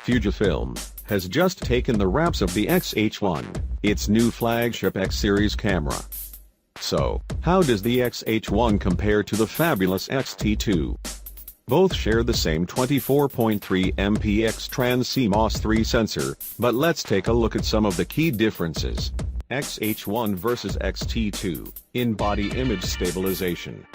Fujifilm has just taken the wraps of the X-H1, its new flagship X-series camera. So, how does the X-H1 compare to the fabulous X-T2? Both share the same 24.3 MP X-Trans CMOS 3 sensor, but let's take a look at some of the key differences. X-H1 vs X-T2, in body image stabilization.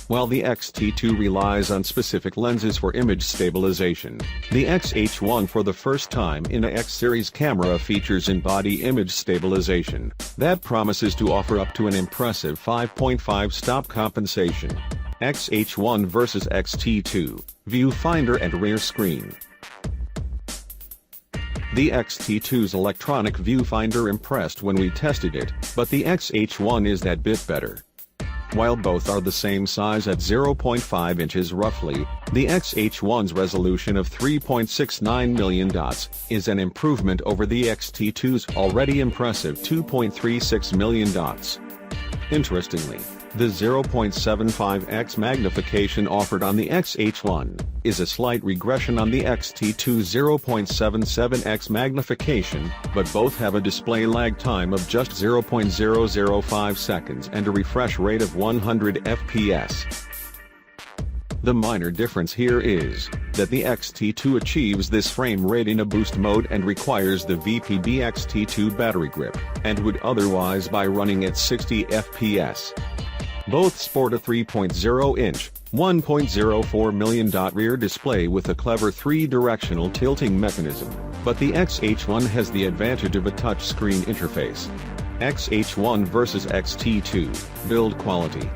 While the X-T2 relies on specific lenses for image stabilization, the X-H1 for the first time in a X-series camera features in-body image stabilization that promises to offer up to an impressive 5.5 stop compensation. X-H1 vs X-T2, viewfinder and rear screen. The X-T2's electronic viewfinder impressed when we tested it, but the X-H1 is that bit better. While both are the same size at 0.5 inches roughly, the X-H1's resolution of 3.69 million dots is an improvement over the X-T2's already impressive 2.36 million dots. Interestingly, the 0.75x magnification offered on the X-H1 is a slight regression on the X-T2's 0.77x magnification, but both have a display lag time of just 0.005 seconds and a refresh rate of 100 fps. The minor difference here is that the X-T2 achieves this frame rate in a boost mode and requires the VPD X-T2 battery grip, and would otherwise by running at 60 fps. Both sport a 3.0-inch, 1.04 million dot rear display with a clever 3-directional tilting mechanism, but the X-H1 has the advantage of a touchscreen interface. X-H1 vs X-T2, build quality.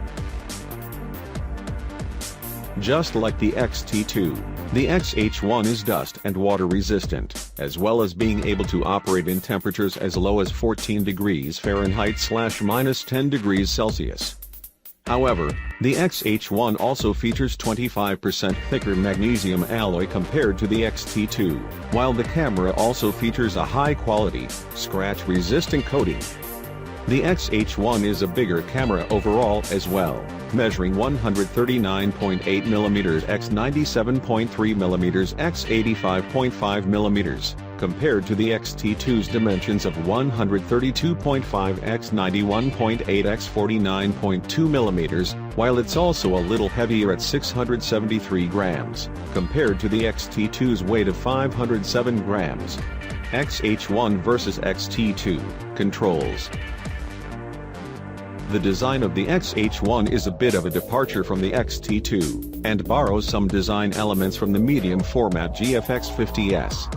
Just like the X-T2, the X-H1 is dust and water resistant, as well as being able to operate in temperatures as low as 14 degrees Fahrenheit / -10 degrees Celsius. However, the X-H1 also features 25% thicker magnesium alloy compared to the X-T2, while the camera also features a high-quality, scratch-resistant coating. The X-H1 is a bigger camera overall as well, measuring 139.8mm x 97.3mm x 85.5mm, compared to the X-T2's dimensions of 132.5 x 91.8 x 49.2mm, while it's also a little heavier at 673 grams, compared to the X-T2's weight of 507 grams. X-H1 vs X-T2, controls. The design of the X-H1 is a bit of a departure from the X-T2, and borrows some design elements from the medium-format GFX50S.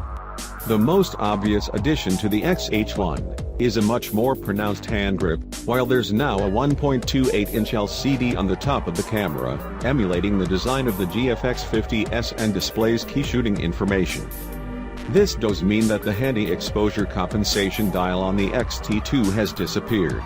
The most obvious addition to the X-H1 is a much more pronounced hand grip, while there's now a 1.28-inch LCD on the top of the camera, emulating the design of the GFX50S and displays key shooting information. This does mean that the handy exposure compensation dial on the X-T2 has disappeared.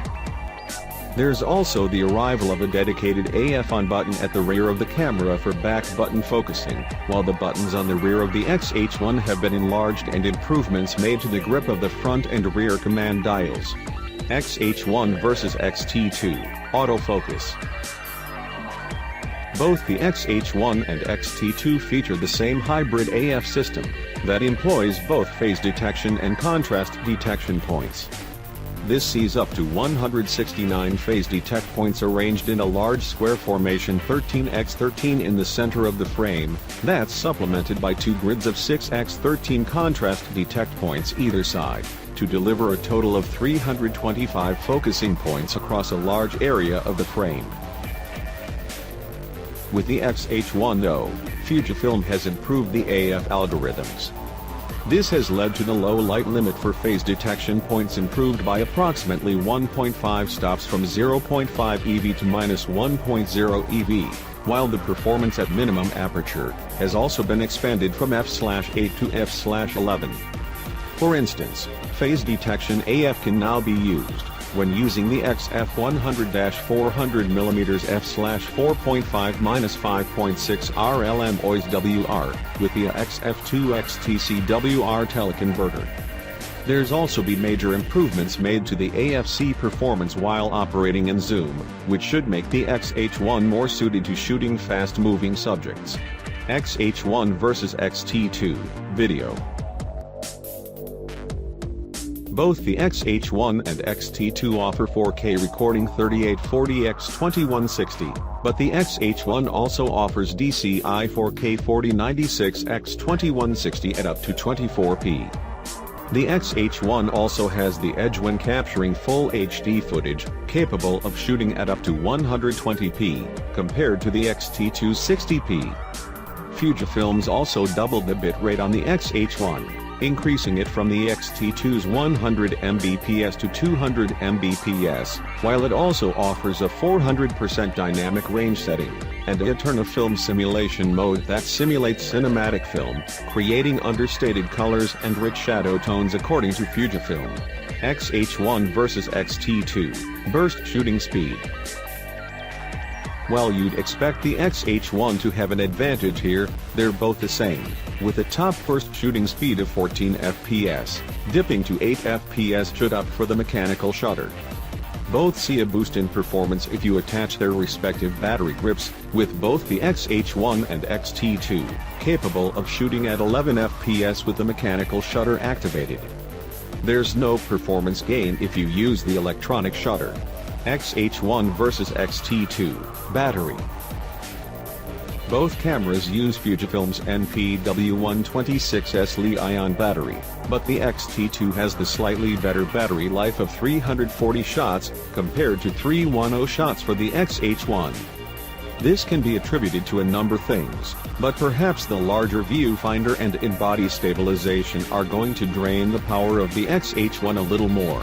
There's also the arrival of a dedicated AF on button at the rear of the camera for back button focusing, while the buttons on the rear of the X-H1 have been enlarged and improvements made to the grip of the front and rear command dials. X-H1 vs X-T2, autofocus. Both the X-H1 and X-T2 feature the same hybrid AF system that employs both phase detection and contrast detection points. This sees up to 169 phase detect points arranged in a large square formation 13x13 in the center of the frame, that's supplemented by 2 grids of 6x13 contrast detect points either side, to deliver a total of 325 focusing points across a large area of the frame. With the X-H1 though, Fujifilm has improved the AF algorithms. This has led to the low light limit for phase detection points improved by approximately 1.5 stops from 0.5 EV to -1.0 EV, while the performance at minimum aperture has also been expanded from f/8 to f/11. For instance, phase detection AF can now be used when using the XF100-400mm f/4.5-5.6 RLM OIS WR with the XF2 XTC WR teleconverter. There's also been major improvements made to the AFC performance while operating in zoom, which should make the X-H1 more suited to shooting fast-moving subjects. XH1 vs XT2 Video. Both the XH1 and XT2 offer 4K recording 3840x2160, but the XH1 also offers DCI 4K 4096x2160 at up to 24p. The XH1 also has the edge when capturing full HD footage, capable of shooting at up to 120p, compared to the XT2's 60p. Fujifilm's also doubled the bitrate on the XH1, increasing it from the XT2's 100 Mbps to 200 Mbps, while it also offers a 400% dynamic range setting, and a turn of film simulation mode that simulates cinematic film, creating understated colors and rich shadow tones according to Fujifilm. XH1 vs XT2, Burst Shooting Speed. While you'd expect the XH1 to have an advantage here, they're both the same, with a top burst shooting speed of 14 fps, dipping to 8 fps should up for the mechanical shutter. Both see a boost in performance if you attach their respective battery grips, with both the XH1 and XT2 capable of shooting at 11 fps with the mechanical shutter activated. There's no performance gain if you use the electronic shutter. XH1 vs XT2 Battery. Both cameras use Fujifilm's NPW126S Li-ion battery, but the XT2 has the slightly better battery life of 340 shots, compared to 310 shots for the XH1. This can be attributed to a number of things, but perhaps the larger viewfinder and in-body stabilization are going to drain the power of the XH1 a little more.